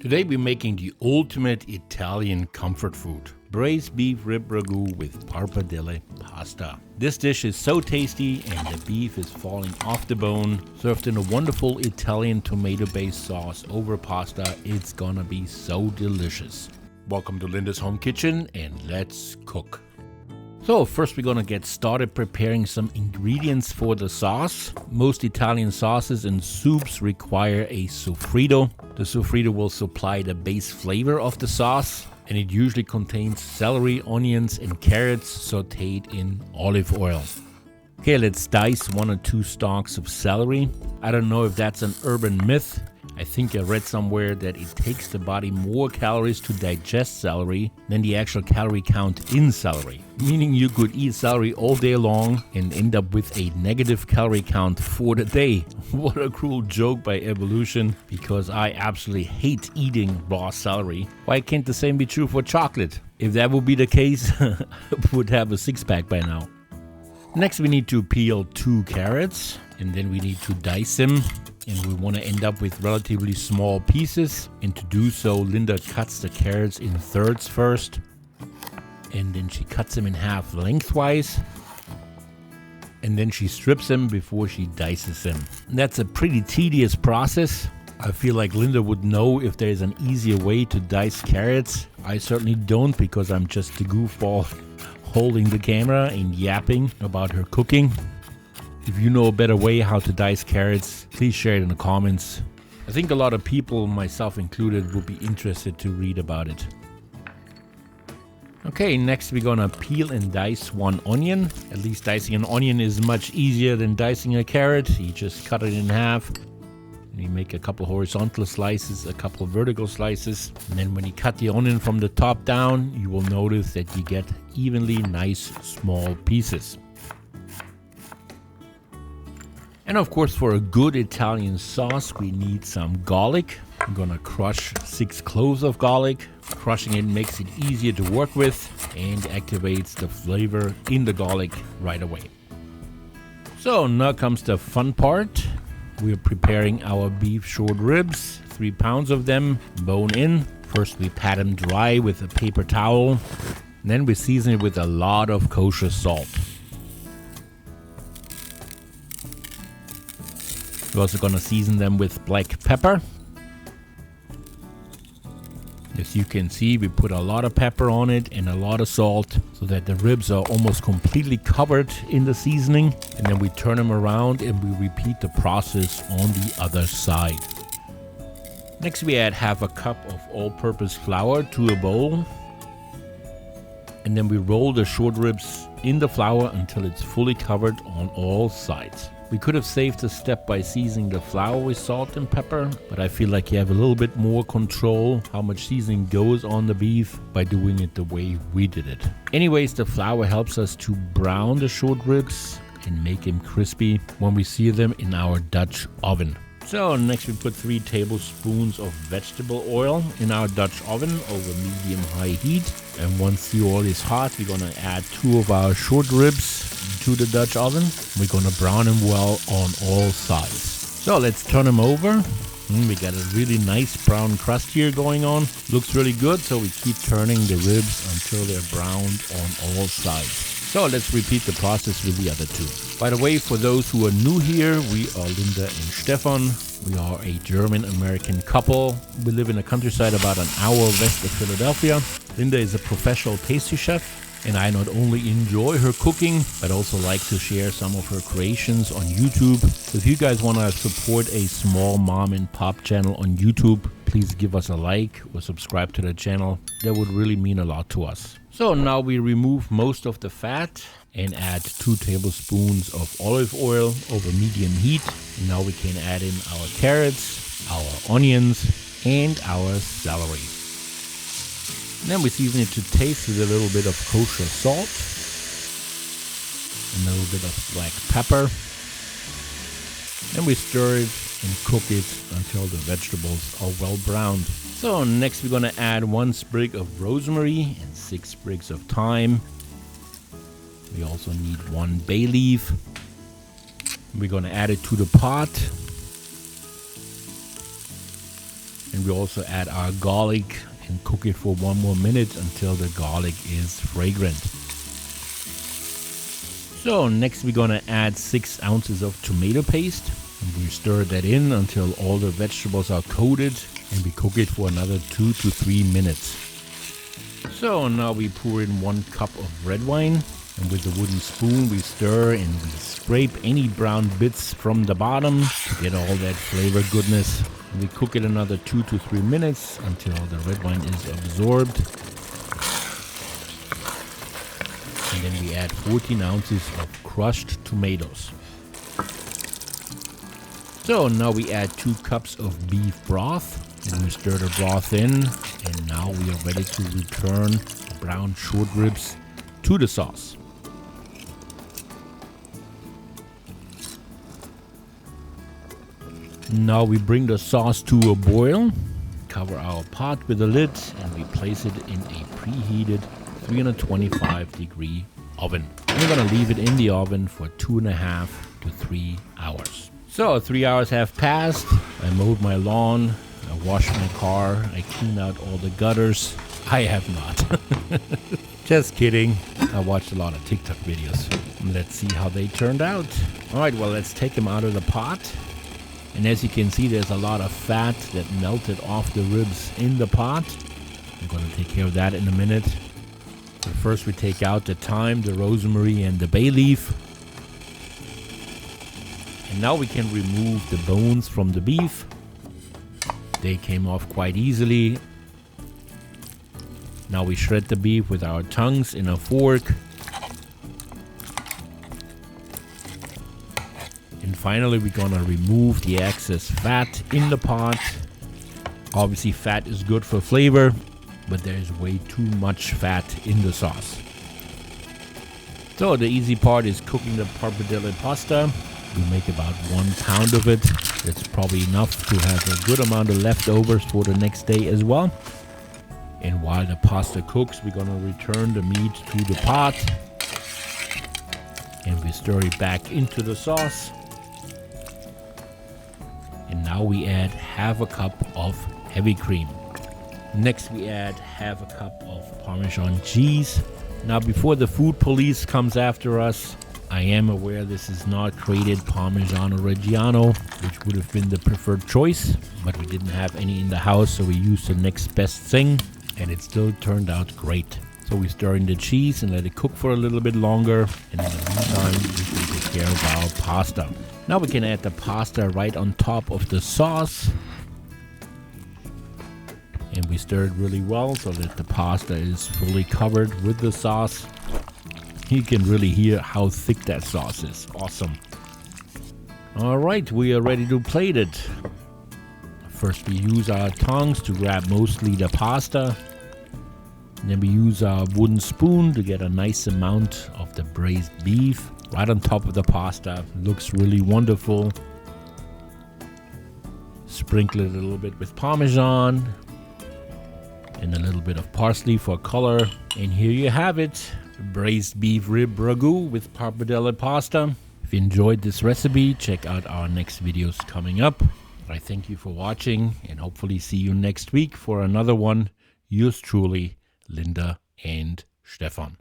Today we're making the ultimate Italian comfort food. Braised beef rib ragu with pappardelle pasta. This dish is so tasty and the beef is falling off the bone. Served in a wonderful Italian tomato-based sauce over pasta, it's gonna be so delicious. Welcome to Linda's Home Kitchen and let's cook. So first we're gonna get started preparing some ingredients for the sauce. Most Italian sauces and soups require a sofrito. The sofrito will supply the base flavor of the sauce, and it usually contains celery, onions, and carrots sauteed in olive oil. Okay, let's dice 1 or 2 stalks of celery. I don't know if that's an urban myth. I think I read somewhere that it takes the body more calories to digest celery than the actual calorie count in celery. Meaning you could eat celery all day long and end up with a negative calorie count for the day. What a cruel joke by evolution, because I absolutely hate eating raw celery. Why can't the same be true for chocolate? If that would be the case, I would have a 6-pack by now. Next we need to peel 2 carrots and then we need to dice them. And we want to end up with relatively small pieces. And to do so, Linda cuts the carrots in thirds first. And then she cuts them in half lengthwise. And then she strips them before she dices them. And that's a pretty tedious process. I feel like Linda would know if there's an easier way to dice carrots. I certainly don't, because I'm just a goofball holding the camera and yapping about her cooking. If you know a better way how to dice carrots, please share it in the comments. I think a lot of people, myself included, would be interested to read about it. Okay, next we're gonna peel and dice 1 onion. At least dicing an onion is much easier than dicing a carrot. You just cut it in half. And you make a couple horizontal slices, a couple vertical slices. And then when you cut the onion from the top down, you will notice that you get evenly nice small pieces. And of course, for a good Italian sauce, we need some garlic. I'm gonna crush 6 cloves of garlic. Crushing it makes it easier to work with and activates the flavor in the garlic right away. So now comes the fun part. We're preparing our beef short ribs, 3 pounds of them, bone in. First we pat them dry with a paper towel. Then we season it with a lot of kosher salt. We're also gonna season them with black pepper. As you can see, we put a lot of pepper on it and a lot of salt so that the ribs are almost completely covered in the seasoning. And then we turn them around and we repeat the process on the other side. Next we add half a cup of all-purpose flour to a bowl. And then we roll the short ribs in the flour until it's fully covered on all sides. We could have saved a step by seasoning the flour with salt and pepper, but I feel like you have a little bit more control how much seasoning goes on the beef by doing it the way we did it. Anyways, the flour helps us to brown the short ribs and make them crispy when we sear them in our Dutch oven. So next we put 3 tablespoons of vegetable oil in our Dutch oven over medium-high heat. And once the oil is hot, we're gonna add 2 of our short ribs to the Dutch oven. We're gonna brown them well on all sides. So let's turn them over. We got a really nice brown crust here going on. Looks really good, so we keep turning the ribs until they're browned on all sides. So let's repeat the process with the other 2. By the way, for those who are new here, we are Linda and Stefan. We are a German-American couple. We live in the countryside about an hour west of Philadelphia. Linda is a professional pastry chef, and I not only enjoy her cooking, but also like to share some of her creations on YouTube. So if you guys want to support a small mom and pop channel on YouTube, please give us a like or subscribe to the channel. That would really mean a lot to us. So now we remove most of the fat and add 2 tablespoons of olive oil over medium heat. And now we can add in our carrots, our onions, and our celery. And then we season it to taste with a little bit of kosher salt and a little bit of black pepper. Then we stir it and cook it until the vegetables are well browned. So next we're gonna add 1 sprig of rosemary and 6 sprigs of thyme. We also need 1 bay leaf. We're gonna add it to the pot. And we also add our garlic and cook it for 1 more minute until the garlic is fragrant. So next we're gonna add 6 ounces of tomato paste. And we stir that in until all the vegetables are coated, and we cook it for another 2 to 3 minutes. So now we pour in 1 cup of red wine, and with the wooden spoon we stir and we scrape any brown bits from the bottom to get all that flavor goodness. And we cook it another 2 to 3 minutes until the red wine is absorbed. And then we add 14 ounces of crushed tomatoes. So now we add 2 cups of beef broth, and we stir the broth in, and now we are ready to return the brown short ribs to the sauce. Now we bring the sauce to a boil, cover our pot with a lid, and we place it in a preheated 325-degree oven. We're gonna leave it in the oven for 2.5 to 3 hours. So 3 hours have passed. I mowed my lawn, I washed my car, I cleaned out all the gutters. I have not. Just kidding. I watched a lot of TikTok videos. Let's see how they turned out. All right, well, let's take them out of the pot. And as you can see, there's a lot of fat that melted off the ribs in the pot. I'm gonna take care of that in a minute. But first we take out the thyme, the rosemary, and the bay leaf. And now we can remove the bones from the beef. They came off quite easily. Now we shred the beef with our tongues in a fork. And finally we're gonna remove the excess fat in the pot. Obviously fat is good for flavor, but there's way too much fat in the sauce. So the easy part is cooking the pappardelle pasta. We make about 1 pound of it. That's probably enough to have a good amount of leftovers for the next day as well. And while the pasta cooks, we're gonna return the meat to the pot. And we stir it back into the sauce. And now we add half a cup of heavy cream. Next we add half a cup of Parmesan cheese. Now before the food police comes after us, I am aware this is not grated Parmigiano Reggiano, which would have been the preferred choice, but we didn't have any in the house, so we used the next best thing, and it still turned out great. So we stir in the cheese and let it cook for a little bit longer, and in the meantime we can take care of our pasta. Now we can add the pasta right on top of the sauce, and we stir it really well so that the pasta is fully covered with the sauce. You can really hear how thick that sauce is. Awesome. All right, we are ready to plate it. First we use our tongs to grab mostly the pasta. And then we use our wooden spoon to get a nice amount of the braised beef right on top of the pasta. Looks really wonderful. Sprinkle it a little bit with Parmesan and a little bit of parsley for color. And here you have it. Braised beef rib ragu with pappardelle pasta. If you enjoyed this recipe, check out our next videos coming up. I thank you for watching and hopefully see you next week for another one. Yours truly, Linda and Stefan.